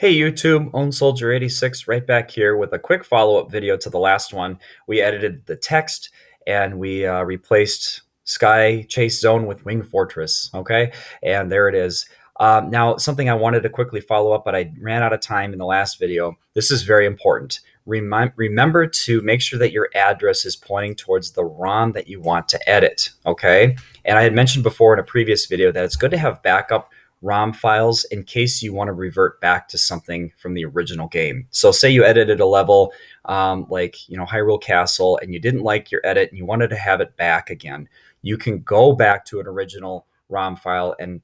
Hey YouTube, Own Soldier 86 right back here with a quick follow-up video to the last one. We edited the text and we replaced Sky Chase Zone with Wing Fortress, okay? And there it is. Now, something I wanted to quickly follow up, but I ran out of time in the last video. This is very important. Remember to make sure that your address is pointing towards the ROM that you want to edit, okay? And I had mentioned before in a previous video that it's good to have backup ROM files in case you want to revert back to something from the original game. So say you edited a level like Hyrule Castle and you didn't like your edit and you wanted to have it back again. You can go back to an original ROM file and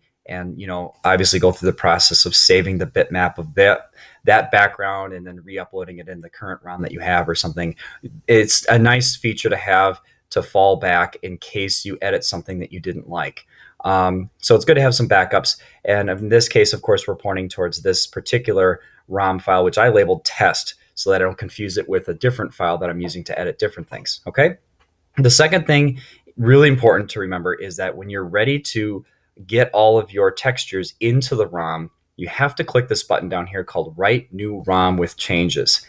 obviously go through the process of saving the bitmap of that background and then re-uploading it in the current ROM that you have or something. It's a nice feature to have to fall back in case you edit something that you didn't like. So it's good to have some backups. And in this case, of course, we're pointing towards this particular ROM file, which I labeled test so that I don't confuse it with a different file that I'm using to edit different things. Okay. The second thing really important to remember is that when you're ready to get all of your textures into the ROM, you have to click this button down here called Write New ROM with Changes.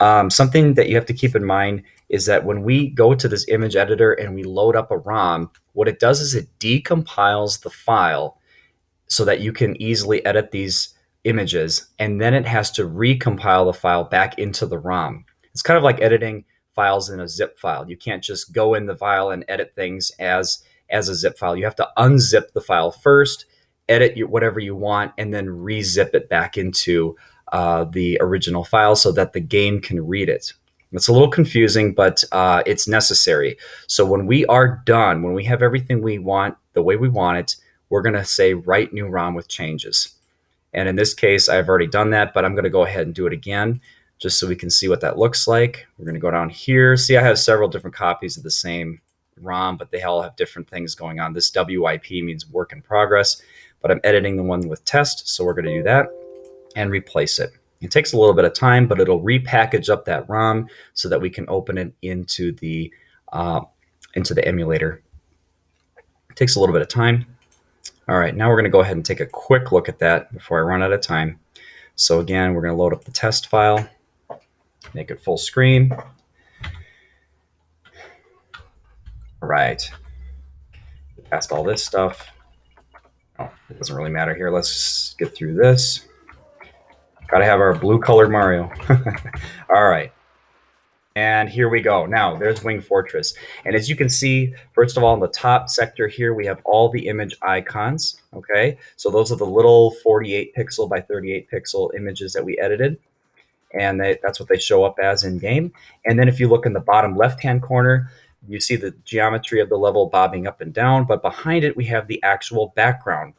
Something that you have to keep in mind is that when we go to this image editor and we load up a ROM, what it does is it decompiles the file so that you can easily edit these images, and then it has to recompile the file back into the ROM. It's kind of like editing files in a zip file. You can't just go in the file and edit things as a zip file. You have to unzip the file first, edit whatever you want, and then rezip it back into the original file so that the game can read it. It's a little confusing, but it's necessary. So when we are done, when we have everything we want the way we want it, we're going to say Write New ROM with Changes. And in this case, I've already done that, but I'm going to go ahead and do it again just so we can see what that looks like. We're going to go down here. See, I have several different copies of the same ROM, but they all have different things going on. This WIP means work in progress, but I'm editing the one with test, so we're going to do that and replace it. It takes a little bit of time, but it'll repackage up that ROM so that we can open it into the emulator. It takes a little bit of time. All right, now we're going to go ahead and take a quick look at that before I run out of time. So again, we're going to load up the test file, make it full screen. All right, past all this stuff. Oh, it doesn't really matter here. Let's get through this. Got to have our blue colored Mario. All right. And here we go. Now there's Wing Fortress. And as you can see, first of all, in the top sector here, we have all the image icons. Okay. So those are the little 48 pixel by 38 pixel images that we edited. And that's what they show up as in game. And then if you look in the bottom left-hand corner, you see the geometry of the level bobbing up and down, but behind it, we have the actual background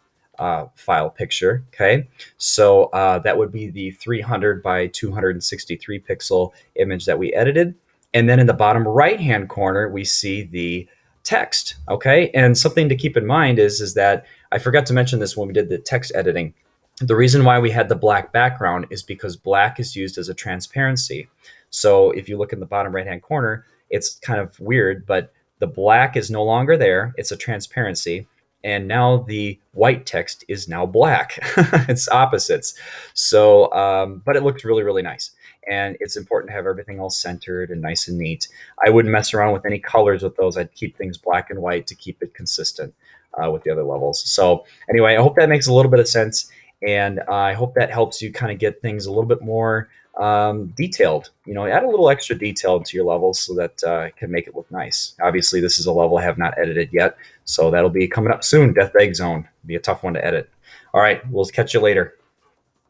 file picture. Okay, so that would be the 300 by 263 pixel image that we edited. And then in the bottom right hand corner, we see the text. Okay, and something to keep in mind is that I forgot to mention this when we did the text editing. The reason why we had the black background is because black is used as a transparency. So if you look in the bottom right hand corner, it's kind of weird, but the black is no longer there. It's a transparency. And now the white text is now black. It's opposites. So, but it looks really, really nice. And it's important to have everything all centered and nice and neat. I wouldn't mess around with any colors with those. I'd keep things black and white to keep it consistent with the other levels. So anyway, I hope that makes a little bit of sense. And I hope that helps you kind of get things a little bit more detailed. Add a little extra detail to your levels so that it can make it look nice. Obviously, this is a level I have not edited yet, so that'll be coming up soon. Death Egg Zone. Be a tough one to edit. All right, we'll catch you later.